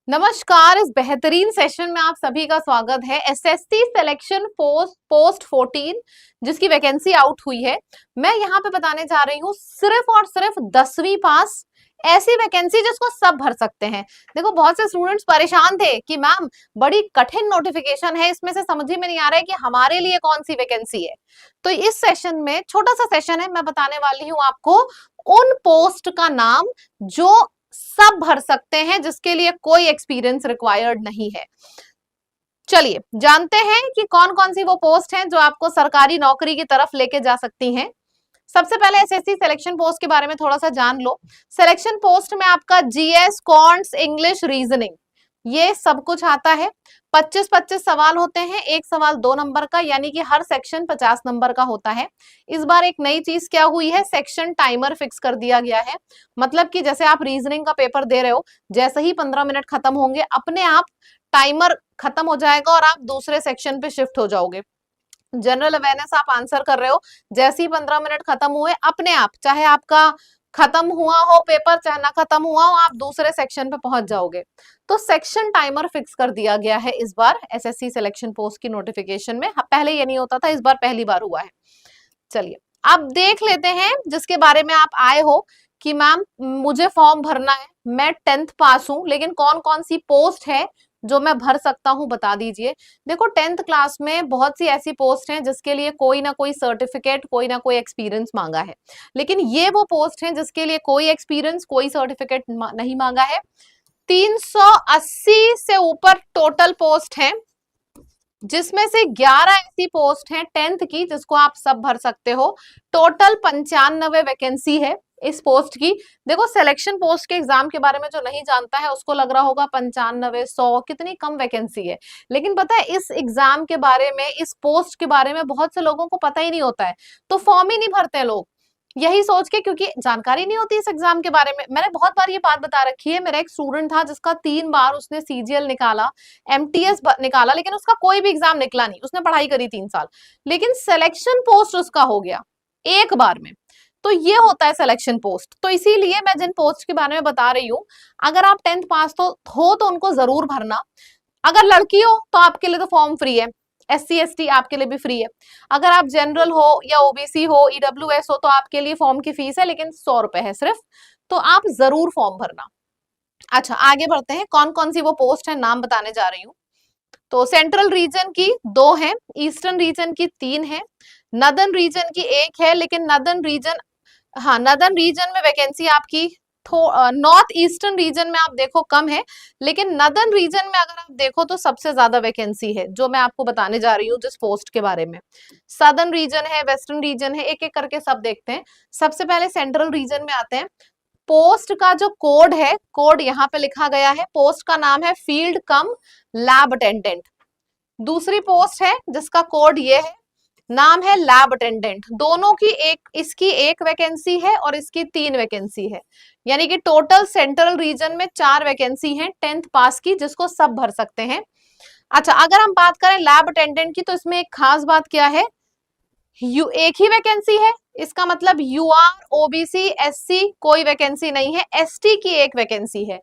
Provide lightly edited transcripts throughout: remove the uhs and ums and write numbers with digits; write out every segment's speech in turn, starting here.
नमस्कार। इस बेहतरीन सेशन में आप सभी का स्वागत है। एसएससी सिलेक्शन पोस्ट 14 जिसकी वैकेंसी आउट हुई है, मैं यहाँ पे बताने जा रही हूँ सिर्फ और सिर्फ 10वीं पास ऐसी वैकेंसी जिसको सब भर सकते हैं। देखो, बहुत से स्टूडेंट्स परेशान थे कि मैम बड़ी कठिन नोटिफिकेशन है, इसमें से समझ ही में नहीं आ रहा है कि हमारे लिए कौन सी वैकेंसी है। तो इस सेशन में, छोटा सा सेशन है, मैं बताने वाली हूँ आपको उन पोस्ट का नाम जो सब भर सकते हैं, जिसके लिए कोई एक्सपीरियंस रिक्वायर्ड नहीं है। चलिए जानते हैं कि कौन कौन सी वो पोस्ट हैं जो आपको सरकारी नौकरी की तरफ लेके जा सकती हैं। सबसे पहले एसएससी सिलेक्शन पोस्ट के बारे में थोड़ा सा जान लो। सिलेक्शन पोस्ट में आपका जीएस, कॉन्ट्स, इंग्लिश, रीजनिंग, ये सब कुछ आता है। 25-25 सवाल होते हैं, एक सवाल 2 नंबर का, यानी कि हर सेक्शन 50 नंबर का होता है। इस बार एक नई चीज क्या हुई है, सेक्शन टाइमर फिक्स कर दिया गया है। मतलब कि जैसे आप रीजनिंग का पेपर दे रहे हो, जैसे ही 15 मिनट खत्म होंगे अपने आप टाइमर खत्म हो जाएगा और आप दूसरे सेक्शन पे शिफ्ट हो जाओगे। जनरल अवेयरनेस आप आंसर कर रहे हो, जैसे ही 15 मिनट खत्म हुए अपने आप, चाहे आपका खत्म हुआ हो पेपर चाहे ना खत्म हुआ हो, आप दूसरे सेक्शन पे पहुंच जाओगे। तो सेक्शन टाइमर फिक्स कर दिया गया है इस बार एसएससी सिलेक्शन पोस्ट की नोटिफिकेशन में। पहले ये नहीं होता था, इस बार पहली बार हुआ है। चलिए अब देख लेते हैं जिसके बारे में आप आए हो कि मैम मुझे फॉर्म भरना है, मैं 10th पास हूं, लेकिन कौन कौन सी पोस्ट है जो मैं भर सकता हूं, बता दीजिए। देखो, 10th क्लास में बहुत सी ऐसी पोस्ट हैं जिसके लिए कोई ना कोई सर्टिफिकेट, कोई ना कोई एक्सपीरियंस मांगा है, लेकिन ये वो पोस्ट हैं जिसके लिए कोई एक्सपीरियंस, कोई सर्टिफिकेट नहीं मांगा है। 380 से ऊपर टोटल पोस्ट है, जिसमें से 11 ऐसी पोस्ट हैं 10th की जिसको आप सब भर सकते हो। टोटल 95 वैकेंसी है इस पोस्ट की। देखो, सिलेक्शन पोस्ट के एग्जाम के बारे में जो नहीं जानता है उसको लग रहा होगा 95, 100 कितनी कम वैकेंसी है, लेकिन पता है इस एग्जाम के बारे में, इस पोस्ट के बारे में बहुत से लोगों को पता ही नहीं होता है, तो फॉर्म ही नहीं भरते लोग यही सोच के, क्योंकि जानकारी नहीं होती इस एग्जाम के बारे में। मैंने बहुत बार ये बात बता रखी है, मेरा एक स्टूडेंट था जिसका 3 बार उसने सीजीएल निकाला, एमटीएस निकाला, लेकिन उसका कोई भी एग्जाम निकला नहीं। उसने पढ़ाई करी 3 साल, लेकिन सिलेक्शन पोस्ट उसका हो गया एक बार में। तो ये होता है सिलेक्शन पोस्ट। तो इसीलिए मैं जिन पोस्ट के बारे में बता रही हूँ, अगर आप 10th पास तो उनको जरूर भरना। अगर लड़की हो तो आपके लिए तो फॉर्म फ्री है, SC ST आपके लिए भी फ्री है। अगर आप जनरल हो या ओबीसी हो, EWS हो, तो आपके लिए फॉर्म की फीस है, लेकिन 100 रुपए है सिर्फ। तो आप जरूर फॉर्म भरना। अच्छा, आगे बढ़ते हैं, कौन कौन सी वो पोस्ट है नाम बताने जा रही हूँ। तो सेंट्रल रीजन की 2 है, ईस्टर्न रीजन की 3 है, नदर्न रीजन की 1 है, लेकिन नदर्न रीजन, हाँ नदर्न रीजन में वैकेंसी आपकी नॉर्थ ईस्टर्न रीजन में आप देखो कम है, लेकिन नदर्न रीजन में अगर आप देखो तो सबसे ज्यादा वैकेंसी है, जो मैं आपको बताने जा रही हूँ जिस पोस्ट के बारे में। सदर्न रीजन है, वेस्टर्न रीजन है, एक एक करके सब देखते हैं। सबसे पहले सेंट्रल रीजन में आते हैं। पोस्ट का जो कोड है, कोड यहाँ पे लिखा गया है, पोस्ट का नाम है फील्ड कम लैब अटेंडेंट। दूसरी पोस्ट है जिसका कोड ये है, नाम है लैब अटेंडेंट। दोनों की इसकी 1 वैकेंसी है और इसकी 3 वैकेंसी है, यानी कि टोटल सेंट्रल रीजन में 4 वैकेंसी है 10th पास की, जिसको सब भर सकते हैं। अच्छा, अगर हम बात करें लैब अटेंडेंट की, तो इसमें एक खास बात क्या है, एक ही वैकेंसी है, इसका मतलब यूआर, ओबीसी, एससी कोई वैकेंसी नहीं है, एसटी की 1 वैकेंसी है।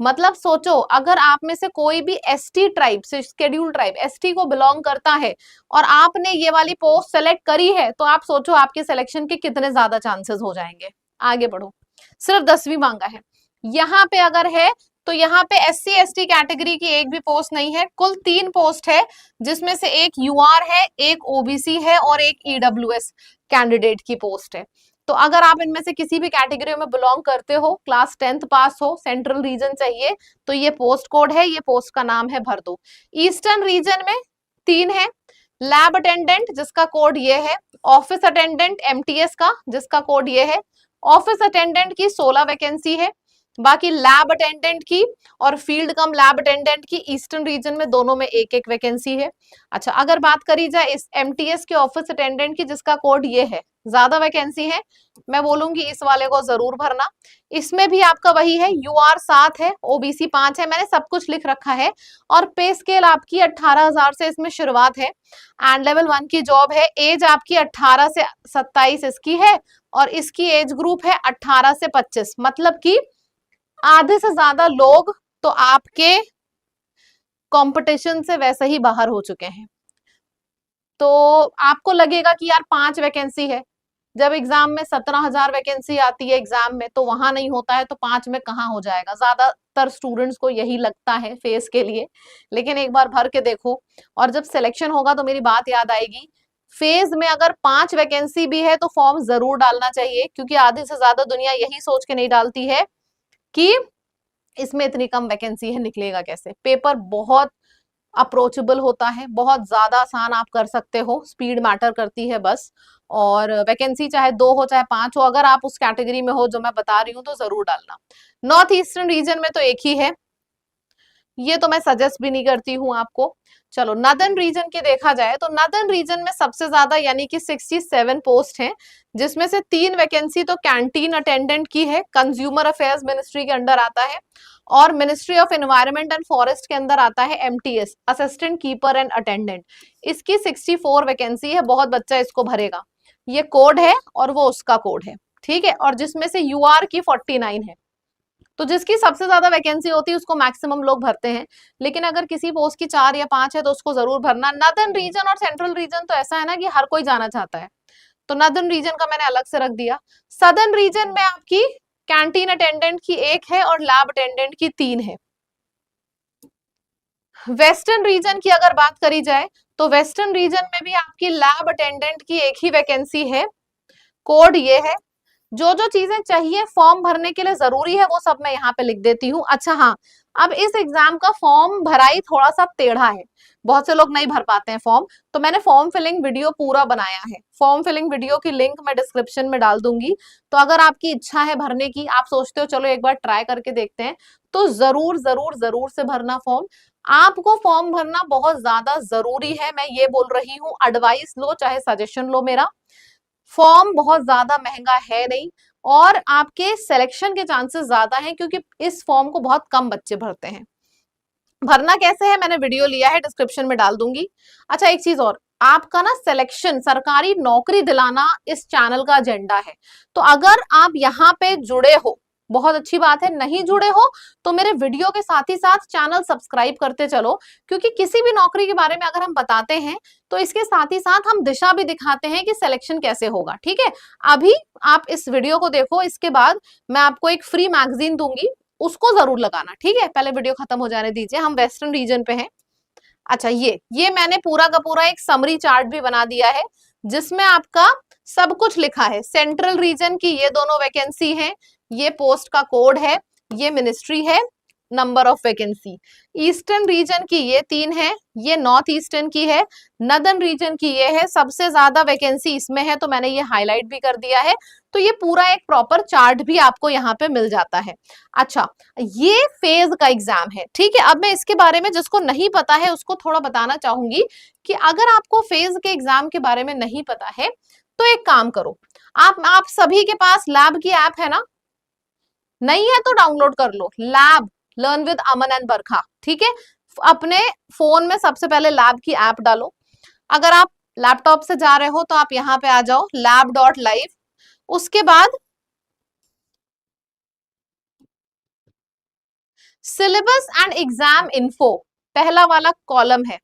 मतलब सोचो, अगर आप में से कोई भी एसटी ट्राइब से, शेड्यूल ट्राइब एसटी को बिलोंग करता है और आपने ये वाली पोस्ट सेलेक्ट करी है, तो आप सोचो आपके सिलेक्शन के कितने ज्यादा चांसेस हो जाएंगे। आगे बढ़ो, सिर्फ 10वीं मांगा है यहाँ पे। अगर है तो यहाँ पे SC ST कैटेगरी की 1 भी पोस्ट नहीं है। कुल 3 पोस्ट है, जिसमें से 1 यूआर है, 1 ओबीसी है और 1 EWS कैंडिडेट की पोस्ट है। तो अगर आप इनमें से किसी भी कैटेगरी में बिलोंग करते हो, क्लास 10th पास हो, सेंट्रल रीजन चाहिए, तो ये पोस्ट कोड है, ये पोस्ट का नाम है, भर दो। ईस्टर्न रीजन में 3 है, लैब अटेंडेंट जिसका कोड ये है, ऑफिस अटेंडेंट MTS का जिसका कोड ये है। ऑफिस अटेंडेंट की 16 वैकेंसी है, बाकी लैब अटेंडेंट की और फील्ड कम लैब अटेंडेंट की ईस्टर्न रीजन में दोनों में 1-1 वैकेंसी है। अच्छा, अगर बात करी जाए इस MTS के ऑफिस अटेंडेंट की जिसका कोड ये है, ज्यादा वैकेंसी है, मैं बोलूंगी इस वाले को जरूर भरना। इसमें भी आपका वही है, यूआर 7 है, ओबीसी 5 है, मैंने सब कुछ लिख रखा है। और पे स्केल आपकी 18,000 से इसमें शुरुआत है, एंड लेवल 1 की जॉब है। एज आपकी 18 से 27 इसकी है, और इसकी एज ग्रुप है 18 से 25, मतलब कि आधे से ज्यादा लोग तो आपके कंपटीशन से वैसे ही बाहर हो चुके हैं। तो आपको लगेगा कि यार 5 वैकेंसी है, जब एग्जाम में 17,000 वैकेंसी आती है एग्जाम में, तो वहां नहीं होता है तो 5 में कहाँ हो जाएगा। ज्यादातर स्टूडेंट्स को यही लगता है फेस के लिए, लेकिन एक बार भर के देखो और जब सिलेक्शन होगा तो मेरी बात याद आएगी। फेज में अगर 5 वैकेंसी भी है तो फॉर्म जरूर डालना चाहिए, क्योंकि आधी से ज्यादा दुनिया यही सोच के नहीं डालती है कि इसमें इतनी कम वैकेंसी है, निकलेगा कैसे। पेपर बहुत अप्रोचेबल होता है, बहुत ज्यादा आसान आप कर सकते हो, स्पीड मैटर करती है बस। और वैकेंसी चाहे 2 हो चाहे 5 हो, अगर आप उस कैटेगरी में हो जो मैं बता रही हूँ तो जरूर डालना। नॉर्थ ईस्टर्न रीजन में तो एक ही है, ये तो मैं सजेस्ट भी नहीं करती हूँ आपको। चलो नदर्न रीजन के देखा जाए तो नदर्न रीजन में सबसे ज्यादा यानी कि 67 पोस्ट हैं, जिसमें से 3 वैकेंसी तो कैंटीन अटेंडेंट की है, कंज्यूमर अफेयर्स मिनिस्ट्री के अंडर आता है, और ministry of environment and forest के अंदर आता है MTS, assistant keeper and attendant. इसकी 64 वैकेंसी है, बहुत बच्चा इसको भरेगा। ये कोड है और वो उसका कोड है, ठीक है। और जिसमें से यूआर की 49 है, तो जिसकी सबसे ज्यादा वैकेंसी होती है उसको मैक्सिमम लोग भरते हैं। लेकिन अगर किसी पोस्ट की 4 या 5 है तो उसको जरूर भरना। नॉर्दर्न रीजन और सेंट्रल रीजन तो ऐसा है ना कि हर कोई जाना चाहता है, तो नॉर्दर्न रीजन का मैंने अलग से रख दिया। सदर्न रीजन में आपकी कैंटीन अटेंडेंट की 1 है और लैब अटेंडेंट की 3 है। वेस्टर्न रीजन की अगर बात करी जाए तो वेस्टर्न रीजन में भी आपकी लैब अटेंडेंट की 1 ही वैकेंसी है, कोड ये है। जो जो चीजें चाहिए फॉर्म भरने के लिए जरूरी है वो सब मैं यहाँ पे लिख देती हूँ। अच्छा हाँ, अब इस एग्जाम का फॉर्म भराई थोड़ा सा टेढ़ा है, बहुत से लोग नहीं भर पाते हैं फॉर्म, तो मैंने फॉर्म फिलिंग वीडियो पूरा बनाया है। फॉर्म फिलिंग वीडियो की लिंक मैं डिस्क्रिप्शन में डाल दूंगी, तो अगर आपकी इच्छा है भरने की, आप सोचते हो चलो एक बार ट्राई करके देखते हैं, तो जरूर जरूर जरूर से भरना फॉर्म। आपको फॉर्म भरना बहुत ज्यादा जरूरी है, मैं ये बोल रही हूँ, एडवाइस लो चाहे सजेशन लो मेरा। फॉर्म बहुत ज्यादा महंगा है नहीं, और आपके सिलेक्शन के चांसेस ज्यादा हैं, क्योंकि इस फॉर्म को बहुत कम बच्चे भरते हैं। भरना कैसे है मैंने वीडियो लिया है, डिस्क्रिप्शन में डाल दूंगी। अच्छा एक चीज और, आपका ना सिलेक्शन, सरकारी नौकरी दिलाना इस चैनल का एजेंडा है। तो अगर आप यहाँ पे जुड़े हो बहुत अच्छी बात है, नहीं जुड़े हो तो मेरे वीडियो के साथ ही साथ चैनल सब्सक्राइब करते चलो, क्योंकि किसी भी नौकरी के बारे में अगर हम बताते हैं तो इसके साथ ही साथ हम दिशा भी दिखाते हैं कि सिलेक्शन कैसे होगा, ठीक है। अभी आप इस वीडियो को देखो, इसके बाद मैं आपको एक फ्री मैगजीन दूंगी, उसको जरूर लगाना, ठीक है। पहले वीडियो खत्म हो जाने दीजिए, हम वेस्टर्न रीजन पे हैं। अच्छा ये मैंने पूरा का पूरा एक समरी चार्ट भी बना दिया है, जिसमें आपका सब कुछ लिखा है। सेंट्रल रीजन की ये दोनों वैकेंसी हैं, ये पोस्ट का कोड है, ये मिनिस्ट्री है, number of vacancy. Eastern region की ये 3 है, ये नॉर्थ ईस्टर्न की है, नदर्न रीजन की ये है, सबसे ज्यादा वैकेंसी इसमें है तो मैंने ये हाईलाइट भी कर दिया है। तो ये पूरा एक प्रॉपर चार्ट भी आपको यहाँ पे मिल जाता है। अच्छा ये फेज का एग्जाम है, ठीक है। अब मैं इसके बारे में, जिसको नहीं पता है उसको थोड़ा बताना चाहूंगी कि अगर आपको फेज के एग्जाम के बारे में नहीं पता है तो एक काम करो, आप सभी के पास लैब की ऐप है ना, नहीं है तो डाउनलोड कर लो, lab learn with Aman and Barkha, ठीक है। अपने फोन में सबसे पहले लैब की ऐप डालो। अगर आप लैपटॉप से जा रहे हो तो आप यहाँ पे आ जाओ lab.live। उसके बाद सिलेबस एंड एग्जाम इन्फो, पहला वाला कॉलम है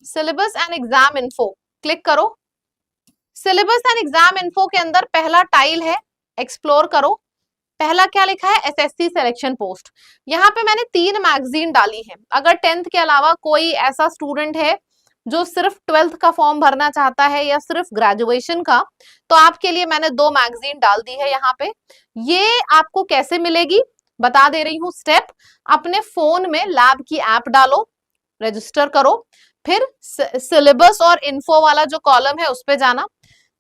syllabus and exam info, click करो। सिलेबस एंड एग्जाम इन्फो के अंदर पहला टाइल है, एक्सप्लोर करो। पहला क्या लिखा है, एसएससी सिलेक्शन पोस्ट। यहाँ पे मैंने 3 मैगजीन डाली है। अगर 10th के अलावा कोई ऐसा स्टूडेंट है जो सिर्फ 12th का फॉर्म भरना चाहता है या सिर्फ ग्रेजुएशन का, तो आपके लिए मैंने 2 मैगजीन डाल दी है यहाँ पे। ये आपको कैसे मिलेगी बता दे रही हूँ स्टेप। अपने फोन में लैब की ऐप डालो, रजिस्टर करो, फिर सिलेबस और इन्फो वाला जो कॉलम है उस पे जाना।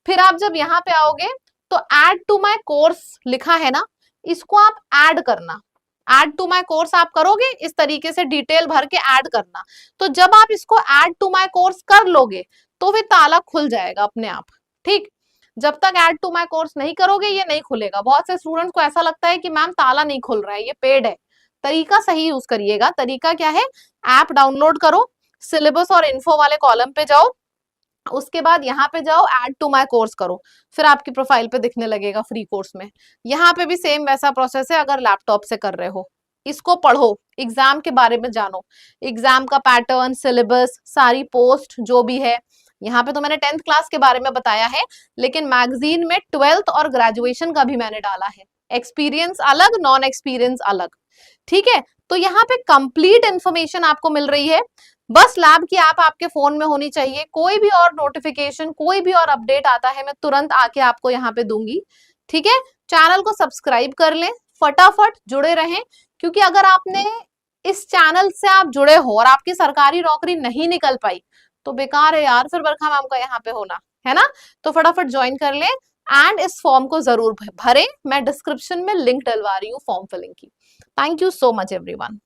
फिर आप जब यहाँ पे आओगे तो ऐड टू माई कोर्स लिखा है ना, इसको आप ऐड करना। ऐड टू माई कोर्स आप करोगे, इस तरीके से डिटेल भर के ऐड करना। तो जब आप इसको ऐड टू माई कोर्स कर लोगे तो फिर ताला खुल जाएगा अपने आप, ठीक। जब तक ऐड टू माई कोर्स नहीं करोगे ये नहीं खुलेगा। बहुत से स्टूडेंट्स को ऐसा लगता है कि मैम ताला नहीं खुल रहा है, ये पेड है। तरीका सही यूज करिएगा। तरीका क्या है, ऐप डाउनलोड करो, सिलेबस और इन्फो वाले कॉलम पे जाओ, उसके बाद यहाँ पे जाओ ऐड टू माई कोर्स करो, फिर आपकी प्रोफाइल पे दिखने लगेगा फ्री कोर्स में। यहाँ पे भी सेम वैसा प्रोसेस है अगर लैपटॉप से कर रहे हो। इसको पढ़ो, एग्जाम के बारे में जानो, एग्जाम का पैटर्न, सिलेबस, सारी पोस्ट जो भी है। यहाँ पे तो मैंने 10th क्लास के बारे में बताया है, लेकिन मैगजीन में 12th और ग्रेजुएशन का भी मैंने डाला है। एक्सपीरियंस अलग, नॉन एक्सपीरियंस अलग, ठीक है। तो यहाँ पे कंप्लीट इंफॉर्मेशन आपको मिल रही है। बस लैब की ऐप आपके फोन में होनी चाहिए। कोई भी और नोटिफिकेशन, कोई भी और अपडेट आता है, मैं तुरंत आके आपको यहाँ पे दूंगी, ठीक है। चैनल को सब्सक्राइब कर लें, फटाफट जुड़े रहें, क्योंकि अगर आपने इस चैनल से आप जुड़े हो और आपकी सरकारी नौकरी नहीं निकल पाई तो बेकार है यार फिर बरखा मैम का यहाँ पे होना, है ना। तो फटाफट ज्वाइन कर लें एंड इस फॉर्म को जरूर भरें। मैं डिस्क्रिप्शन में लिंक डलवा रही हूँ फॉर्म फिलिंग की। Thank you so much everyone.